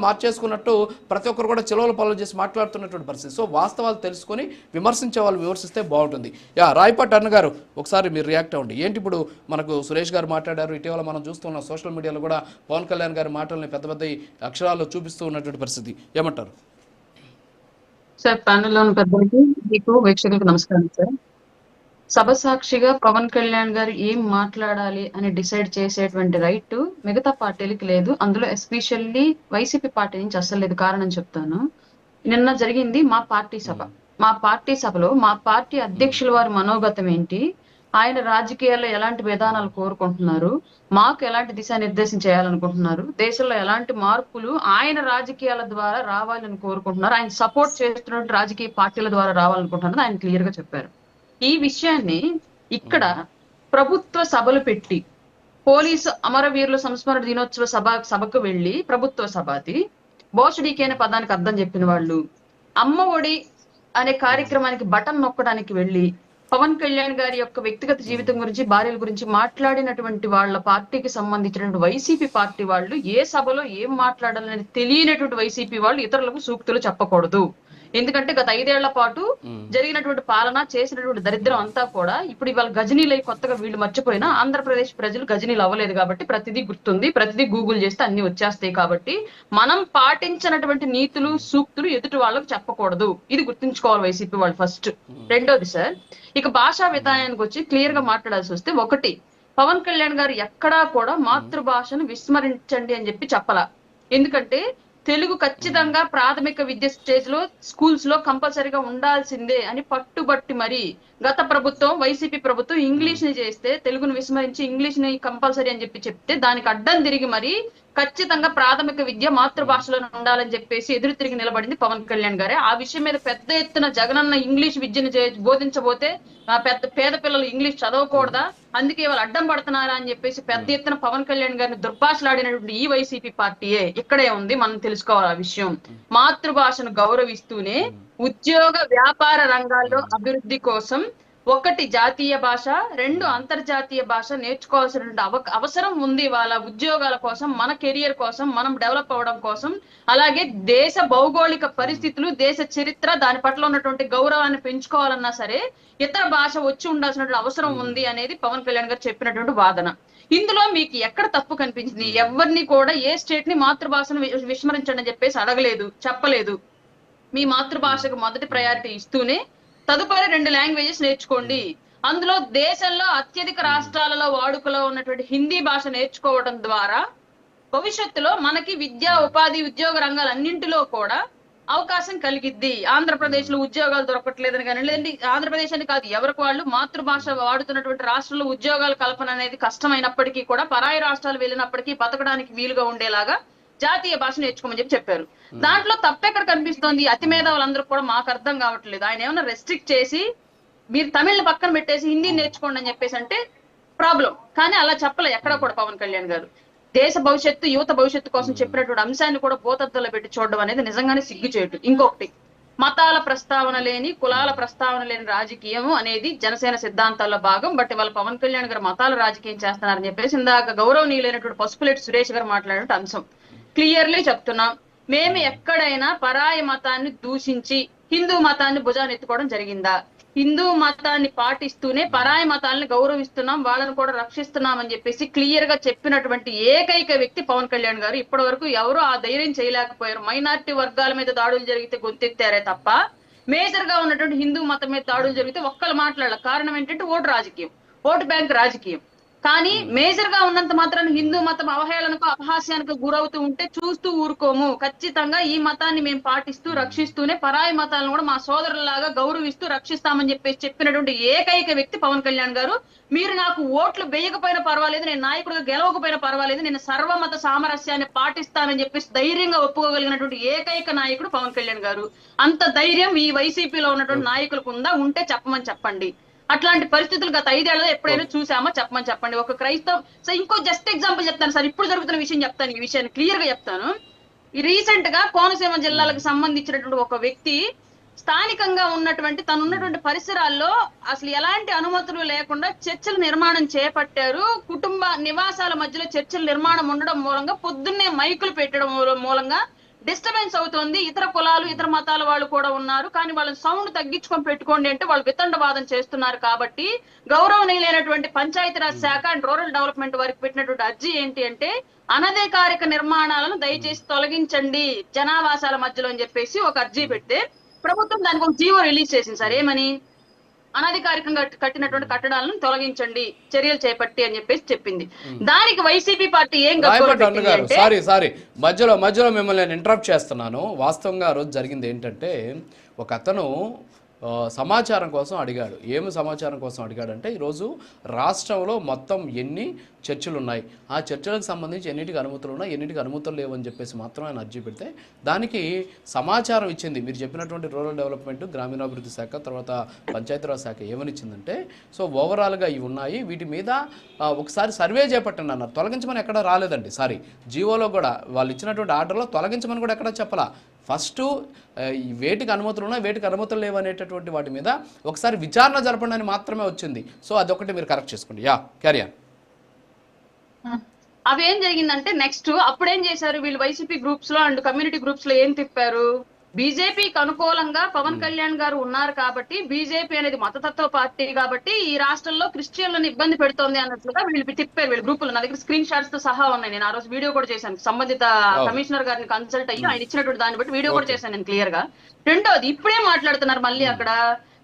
మార్చేసుకున్నట్టు ప్రతి ఒక్కరు కూడా చిలవల పాలన చేసి మాట్లాడుతున్నటువంటి పరిస్థితి. సో వాస్తవాలు తెలుసుకొని విమర్శించే వాళ్ళు విమర్శిస్తే బాగుంటుంది. రాయపాటి అన్న గారు ఒకసారి మీరు రియాక్ట్ అవ్వండి. ఏంటి ఇప్పుడు మనకు సురేష్ గారు మాట్లాడారు, ఇటీవల మనం చూస్తున్నాం సోషల్ మీడియాలో కూడా పవన్ కళ్యాణ్ గారి మాటల్ని పెద్ద పెద్ద అక్షరాల్లో చూపిస్తూ ఉన్నటువంటి పరిస్థితి, ఏమంటారు సార్? ప్యానెల్లోని పెద్దలకి, మీకు వీక్షకులకు నమస్కారం సార్. సభ సాక్షిగా పవన్ కళ్యాణ్ గారు ఏం మాట్లాడాలి అని డిసైడ్ చేసేటువంటి రైట్ మిగతా పార్టీలకి లేదు. అందులో ఎస్పెషల్లీ వైసీపీ పార్టీ నుంచి అస్సలు లేదు. కారణం చెప్తాను. నిన్న జరిగింది మా పార్టీ సభ. మా పార్టీ సభలో మా పార్టీ అధ్యక్షుల వారి మనోగతం ఏంటి, ఆయన రాజకీయాల్లో ఎలాంటి విధానాలు కోరుకుంటున్నారు, మాకు ఎలాంటి దిశానిర్దేశం చేయాలనుకుంటున్నారు, దేశంలో ఎలాంటి మార్పులు ఆయన రాజకీయాల ద్వారా రావాలని కోరుకుంటున్నారు, ఆయన సపోర్ట్ చేస్తున్నటువంటి రాజకీయ పార్టీల ద్వారా రావాలనుకుంటున్నారు ఆయన క్లియర్ గా చెప్పారు. ఈ విషయాన్ని ఇక్కడ ప్రభుత్వ సభలు పెట్టి పోలీసు అమరవీరుల సంస్మరణ దినోత్సవ సభకు వెళ్లి ప్రభుత్వ సభది బోషడీకి అనే పదానికి అర్థం చెప్పిన వాళ్ళు, అమ్మ ఒడి అనే కార్యక్రమానికి బటన్ నొక్కడానికి వెళ్లి పవన్ కళ్యాణ్ గారి యొక్క వ్యక్తిగత జీవితం గురించి, భార్యల గురించి మాట్లాడినటువంటి వాళ్ళ పార్టీకి సంబంధించినటువంటి వైసీపీ పార్టీ వాళ్ళు ఏ సభలో ఏం మాట్లాడాలని తెలియనటువంటి వైసీపీ వాళ్ళు ఇతరులకు సూక్తులు చెప్పకూడదు. ఎందుకంటే గత 5 ఏళ్ల పాటు జరిగినటువంటి పాలన, చేసినటువంటి దరిద్రం అంతా కూడా ఇప్పుడు ఇవాళ గజనీలై కొత్తగా వీళ్ళు మర్చిపోయినా ఆంధ్రప్రదేశ్ ప్రజలు గజనీలు అవ్వలేదు కాబట్టి ప్రతిదీ గుర్తుంది, ప్రతిదీ గూగుల్ చేస్తే అన్ని వచ్చేస్తాయి. కాబట్టి మనం పాటించినటువంటి నీతులు, సూక్తులు ఎదుటి వాళ్ళకు చెప్పకూడదు. ఇది గుర్తుంచుకోవాలి వైసీపీ వాళ్ళు ఫస్ట్. రెండోది సార్, ఇక భాషా విధానానికి వచ్చి క్లియర్ గా మాట్లాడాల్సి వస్తే, ఒకటి, పవన్ కళ్యాణ్ గారు ఎక్కడా కూడా మాతృభాషను విస్మరించండి అని చెప్పి చెప్పాల. ఎందుకంటే తెలుగు ఖచ్చితంగా ప్రాథమిక విద్య స్టేజ్ లో స్కూల్స్ లో కంపల్సరీగా ఉండాల్సిందే అని పట్టుబట్టి మరి గత ప్రభుత్వం, వైసీపీ ప్రభుత్వం ఇంగ్లీష్ ని చేస్తే తెలుగును విస్మరించి ఇంగ్లీష్ ని కంపల్సరీ అని చెప్తే దానికి అడ్డం తిరిగి మరి ఖచ్చితంగా ప్రాథమిక విద్య మాతృభాషలో ఉండాలని చెప్పేసి ఎదురు తిరిగి నిలబడింది పవన్ కళ్యాణ్ గారే. ఆ విషయం మీద పెద్ద ఎత్తున జగనన్న ఇంగ్లీష్ విద్యను బోధించబోతే పేద పిల్లలు ఇంగ్లీష్ చదవకూడదా, అందుకే వాళ్ళు అడ్డం పడుతున్నారా అని చెప్పేసి పెద్ద ఎత్తున పవన్ కళ్యాణ్ గారిని దుర్భాషలాడినటువంటి ఈ వైసీపీ పార్టీయే ఇక్కడే ఉంది. మనం తెలుసుకోవాలి ఆ విషయం. మాతృభాషను గౌరవిస్తూనే ఉద్యోగ వ్యాపార రంగాల్లో అభివృద్ధి కోసం, ఒకటి జాతీయ భాష, రెండు అంతర్జాతీయ భాష నేర్చుకోవాల్సినటువంటి అవసరం ఉంది. వాళ్ళ ఉద్యోగాల కోసం, మన కెరియర్ కోసం, మనం డెవలప్ అవ్వడం కోసం, అలాగే దేశ భౌగోళిక పరిస్థితులు, దేశ చరిత్ర, దాని పట్ల ఉన్నటువంటి గౌరవాన్ని పెంచుకోవాలన్నా సరే ఇతర భాష వచ్చి ఉండాల్సినటువంటి అవసరం ఉంది అనేది పవన్ కళ్యాణ్ గారు చెప్పినటువంటి వాదన. ఇందులో మీకు ఎక్కడ తప్పు కనిపించింది? ఎవరిని కూడా ఏ స్టేట్ ని మాతృభాషను విస్మరించండి అని చెప్పేసి అడగలేదు, చెప్పలేదు. మీ మాతృభాషకు మొదటి ప్రయారిటీ ఇస్తూనే తదుపరి 2 లాంగ్వేజెస్ నేర్చుకోండి. అందులో దేశంలో అత్యధిక రాష్ట్రాలలో వాడుకలో ఉన్నటువంటి హిందీ భాష నేర్చుకోవడం ద్వారా భవిష్యత్తులో మనకి విద్యా, ఉపాధి, ఉద్యోగ రంగాలన్నింటిలో కూడా అవకాశం కలిగిద్ది. ఆంధ్రప్రదేశ్ లో ఉద్యోగాలు దొరకట్లేదని కానీ, లేదంటే ఆంధ్రప్రదేశ్ అని కాదు, ఎవరికి వాళ్ళు మాతృభాష వాడుతున్నటువంటి రాష్ట్రంలో ఉద్యోగాల కల్పన అనేది కష్టమైనప్పటికీ కూడా పరాయి రాష్ట్రాలు వెళ్ళినప్పటికీ బతకడానికి వీలుగా ఉండేలాగా జాతీయ భాష నేర్చుకోమని చెప్పారు. దాంట్లో తప్పెక్కడ కనిపిస్తోంది? అతి మేధావులందరూ కూడా మాకు అర్థం కావట్లేదు. ఆయన ఏమన్నా రెస్ట్రిక్ట్ చేసి మీరు తమిళ పక్కన పెట్టేసి హిందీ నేర్చుకోండి అని చెప్పేసి అంటే ప్రాబ్లం. కానీ అలా చెప్పలే ఎక్కడ కూడా పవన్ కళ్యాణ్ గారు. దేశ భవిష్యత్తు, యువత భవిష్యత్తు కోసం చెప్పినటువంటి అంశాన్ని కూడా భూతత్వంలో పెట్టి చూడడం అనేది నిజంగానే సిగ్గుచేటు. ఇంకొకటి, మతాల ప్రస్తావన లేని, కులాల ప్రస్తావన లేని రాజకీయం అనేది జనసేన సిద్ధాంతాల్లో భాగం. బట్ వాళ్ళ పవన్ కళ్యాణ్ గారు మతాల రాజకీయం చేస్తున్నారని చెప్పేసి ఇందాక గౌరవనీయులైనటువంటి పసుపులేటి సురేష్ గారు మాట్లాడినట్టు అంశం క్లియర్లీ చెప్తున్నాం. మేము ఎక్కడైనా పరాయి మతాన్ని దూషించి హిందూ మతాన్ని భుజానెత్తుకోవడం జరిగిందా? హిందూ మతాన్ని పాటిస్తూనే పరాయి మతాలను గౌరవిస్తున్నాం, వాళ్ళని కూడా రక్షిస్తున్నాం అని చెప్పేసి క్లియర్ గా చెప్పినటువంటి ఏకైక వ్యక్తి పవన్ కళ్యాణ్ గారు. ఇప్పటి వరకు ఎవరు ఆ ధైర్యం చేయలేకపోయారు. మైనారిటీ వర్గాల మీద దాడులు జరిగితే గొంతెత్తారే తప్ప మేజర్ గా ఉన్నటువంటి హిందూ మతం మీద దాడులు జరిగితే ఒక్కళ్ళు మాట్లాడాలి. కారణం ఏంటంటే ఓటు రాజకీయం, ఓటు బ్యాంక్ రాజకీయం. కానీ మేజర్ గా ఉన్నంత మాత్రాన్ని హిందూ మతం అవహేళనకు, అపహాస్యానికి గురవుతూ ఉంటే చూస్తూ ఊరుకోము. ఖచ్చితంగా ఈ మతాన్ని మేము పాటిస్తూ రక్షిస్తూనే పరాయి మతాలను కూడా మా సోదరులాగా గౌరవిస్తూ రక్షిస్తామని చెప్పేసి చెప్పినటువంటి ఏకైక వ్యక్తి పవన్ కళ్యాణ్ గారు. మీరు నాకు ఓట్లు వేయకపోయినా పర్వాలేదు, నేను నాయకుడిగా గెలవకపోయినా పర్వాలేదు, నేను సర్వమత సామరస్యాన్ని పాటిస్తానని చెప్పేసి ధైర్యంగా ఒప్పుకోగలిగినటువంటి ఏకైక నాయకుడు పవన్ కళ్యాణ్ గారు. అంత ధైర్యం ఈ వైసీపీలో ఉన్నటువంటి నాయకులకు ఉందా? ఉంటే చెప్పమని చెప్పండి. అట్లాంటి పరిస్థితులు గత 5 ఏళ్లలో ఎప్పుడైనా చూసామో చెప్పమని చెప్పండి. ఒక క్రైస్తవ ఇంకో జస్ట్ ఎగ్జాంపుల్ చెప్తాను సార్, ఇప్పుడు జరుగుతున్న విషయం చెప్తాను, ఈ విషయాన్ని క్లియర్ గా చెప్తాను. రీసెంట్ గా కోనసీమ జిల్లాలకు సంబంధించినటువంటి ఒక వ్యక్తి స్థానికంగా ఉన్నటువంటి తనున్నటువంటి పరిసరాల్లో అసలు ఎలాంటి అనుమతులు లేకుండా చర్చల నిర్మాణం చేపట్టారు. కుటుంబ నివాసాల మధ్యలో చర్చల నిర్మాణం ఉండడం మూలంగా పొద్దున్నే మైకులు పెట్టడం మూలంగా డిస్టర్బెన్స్ అవుతోంది, ఇతర కులాలు ఇతర మతాల వాళ్ళు కూడా ఉన్నారు, కానీ వాళ్ళని సౌండ్ తగ్గించుకొని పెట్టుకోండి అంటే వాళ్ళు వితండవాదం చేస్తున్నారు. కాబట్టి గౌరవనీయులైనటువంటి పంచాయతీరాజ్ శాఖ అండ్ రూరల్ డెవలప్మెంట్ వారికి పెట్టినటువంటి అర్జీ ఏంటి అంటే, అనధికారిక నిర్మాణాలను దయచేసి తొలగించండి జనావాసాల మధ్యలో అని చెప్పేసి ఒక అర్జీ పెడితే ప్రభుత్వం దానికి ఒక జీవో రిలీజ్ చేసింది సార్. ఏమని? అనధికారికంగా కట్టినటువంటి కట్టడాలను తొలగించండి చర్యలు చేపట్టి అని చెప్పేసి చెప్పింది. దానికి వైసీపీ పార్టీ ఏం సారీ మధ్యలో మిమ్మల్ని నేను ఇంటరప్ట్ చేస్తున్నాను. వాస్తవంగా ఆ రోజు జరిగింది ఏంటంటే, ఒక అతను సమాచారం కోసం అడిగాడు. ఏమి సమాచారం కోసం అడిగాడంటే, ఈరోజు రాష్ట్రంలో మొత్తం ఎన్ని చర్చలు ఉన్నాయి, ఆ చర్చలకు సంబంధించి ఎన్నిటికి అనుమతులు ఉన్నాయి, ఎన్నిటికి అనుమతులు లేవు అని చెప్పేసి మాత్రం ఆయన అర్జీ పెడితే దానికి సమాచారం ఇచ్చింది మీరు చెప్పినటువంటి రూరల్ డెవలప్మెంట్, గ్రామీణాభివృద్ధి శాఖ, తర్వాత పంచాయతీరాజ్ శాఖ ఏమని ఇచ్చిందంటే, సో ఓవరాల్గా ఇవి ఉన్నాయి, వీటి మీద ఒకసారి సర్వే చేపట్టండి అన్నారు. తొలగించమని ఎక్కడ రాలేదండి. సారీ, జీవోలో కూడా వాళ్ళు ఇచ్చినటువంటి ఆర్డర్లో తొలగించమని కూడా ఎక్కడ చెప్పలా. ఫస్ట్ వేటికి అనుమతులు ఉన్నాయి, వేటికి అనుమతులు లేవు అనేటటువంటి వాటి మీద ఒకసారి విచారణ జరపండి అని మాత్రమే వచ్చింది. సో అదొకటి మీరు కరెక్ట్ చేసుకోండి. Carry on. అవి ఏం జరిగిందంటే, నెక్స్ట్ అప్పుడేం చేశారు వీళ్ళు వైసీపీ గ్రూప్స్ లో అండ్ కమ్యూనిటీ గ్రూప్స్ లో ఏం తిప్పారు, బీజేపీకి అనుకూలంగా పవన్ కళ్యాణ్ గారు ఉన్నారు కాబట్టి, బీజేపీ అనేది మతతత్వ పార్టీ కాబట్టి ఈ రాష్ట్రంలో క్రిస్టియన్లను ఇబ్బంది పెడుతోంది అన్నట్లుగా వీళ్ళు తిప్పారు. వీళ్ళు గ్రూపులు నా దగ్గర స్క్రీన్ షాట్స్ తో సహా ఉన్నాయి. నేను ఆ రోజు వీడియో కూడా చేశాను, సంబంధిత కమిషనర్ గారిని కన్సల్ట్ అయ్యి ఆయన ఇచ్చినటువంటి దాన్ని బట్టి వీడియో కూడా చేశాను నేను క్లియర్ గా. రెండోది, ఇప్పుడే మాట్లాడుతున్నారు మళ్ళీ అక్కడ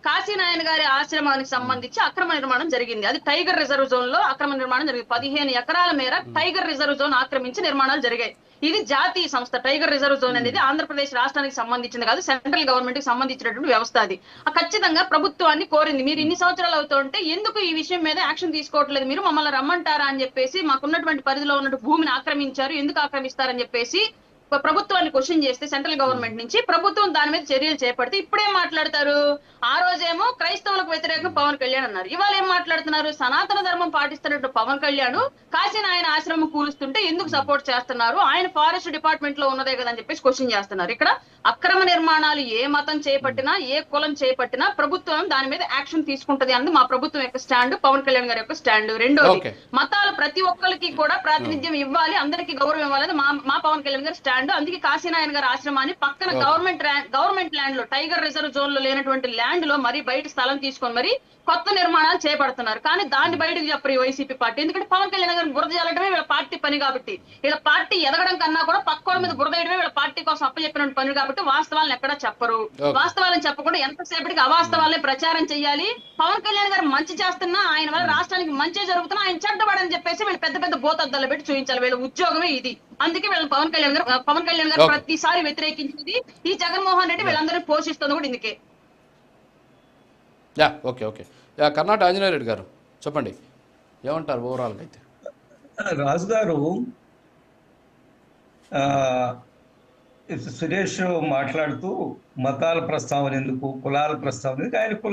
కాశీనాయన గారి ఆశ్రమానికి సంబంధించి అక్రమ నిర్మాణం జరిగింది. అది టైగర్ రిజర్వ్ జోన్ లో అక్రమ నిర్మాణం జరిగింది. 15 ఎకరాల మేర టైగర్ రిజర్వ్ జోన్ ఆక్రమించి నిర్మాణాలు జరిగాయి. ఇది జాతీయ సంస్థ. టైగర్ రిజర్వ్ జోన్ అనేది ఆంధ్రప్రదేశ్ రాష్ట్రానికి సంబంధించింది కాదు, సెంట్రల్ గవర్నమెంట్ కి సంబంధించినటువంటి వ్యవస్థ. అది ఖచ్చితంగా ప్రభుత్వాన్ని కోరింది, మీరు ఇన్ని సంవత్సరాలు అవుతుంటే ఎందుకు ఈ విషయం మీద యాక్షన్ తీసుకోవట్లేదు, మీరు మమ్మల్ని రమ్మంటారా అని చెప్పేసి, మాకున్నటువంటి పరిధిలో ఉన్నట్టు భూమిని ఆక్రమించారు, ఎందుకు ఆక్రమిస్తారని చెప్పేసి ప్రభుత్వాన్ని క్వశ్చన్ చేస్తే సెంట్రల్ గవర్నమెంట్ నుంచి ప్రభుత్వం దాని మీద చర్యలు చేపడితే ఇప్పుడేం మాట్లాడతారు, ఆ రోజేమో క్రైస్తవులకు వ్యతిరేకంగా పవన్ కళ్యాణ్ అన్నారు, ఇవాళ ఏం మాట్లాడుతున్నారు, సనాతన ధర్మం పాటిస్తున్నట్టు పవన్ కళ్యాణ్ కాశీనాయన ఆశ్రమం కూలుస్తుంటే ఎందుకు సపోర్ట్ చేస్తున్నారు, ఆయన ఫారెస్ట్ డిపార్ట్మెంట్ లో ఉన్నదే కదా అని చెప్పేసి క్వశ్చన్ చేస్తున్నారు. ఇక్కడ అక్రమ నిర్మాణాలు ఏ మతం చేపట్టినా ఏ కులం చేపట్టినా ప్రభుత్వం దాని మీద యాక్షన్ తీసుకుంటది అన్నది మా ప్రభుత్వం యొక్క స్టాండ్, పవన్ కళ్యాణ్ గారి యొక్క స్టాండ్. రెండోది, మతాలు ప్రతి ఒక్కరికి కూడా ప్రాతినిధ్యం ఇవ్వాలి, అందరికీ గౌరవం ఇవ్వాలని మా పవన్ కళ్యాణ్ గారి స్టాండ్. అందుకే కాశీనాయన గారి ఆశ్రమాన్ని పక్కన గవర్నమెంట్ ల్యాండ్ లో, టైగర్ రిజర్వ్ జోన్ లో లేనటువంటి ల్యాండ్ లో మరి బయట స్థలం తీసుకొని మరి కొత్త నిర్మాణాలు చేపడుతున్నారు. కానీ దాన్ని బయటకు చెప్పరు ఈ వైసీపీ పార్టీ. ఎందుకంటే పవన్ కళ్యాణ్ గారిని బురద జల్లడమే వీళ్ళ పార్టీ పని కాబట్టి, వీళ్ళ పార్టీ ఎదగడం కన్నా కూడా పక్కోళ్ళ మీద బురద వేయడమే వీళ్ళ పార్టీ కోసం అప్పచెప్పిన పని కాబట్టి వాస్తవాలను ఎక్కడా చెప్పరు. వాస్తవాలను చెప్పకుండా ఎంతసేపటికి అవాస్తవాలే ప్రచారం చేయాలి. పవన్ కళ్యాణ్ గారు మంచి చేస్తున్నా, ఆయన వల్ల రాష్ట్రానికి మంచి జరుగుతున్నా ఆయన చెడ్డబడని చెప్పేసి వీళ్ళు పెద్ద పెద్ద బోతద్దాలు పెట్టి చూపించాలి. వీళ్ళ ఉద్యోగమే ఇది. అందుకే వీళ్ళ పవన్ కళ్యాణ్ గారు ప్రతిసారి వ్యతిరేకించింది. ఈ జగన్మోహన్ రెడ్డి వీళ్ళందరినీ పోషిస్తుంది కూడా ఇందుకే. ఓకే కర్ణాటక ఆంజనేయ రెడ్డి గారు చెప్పండి, ఏమంటారు ఓవరాల్గా అయితే? రాజు గారు, సురేష్ మాట్లాడుతూ మతాల ప్రస్తావన ఎందుకు, కులాల ప్రస్తావన ఎందుకు, ఆయన కులాల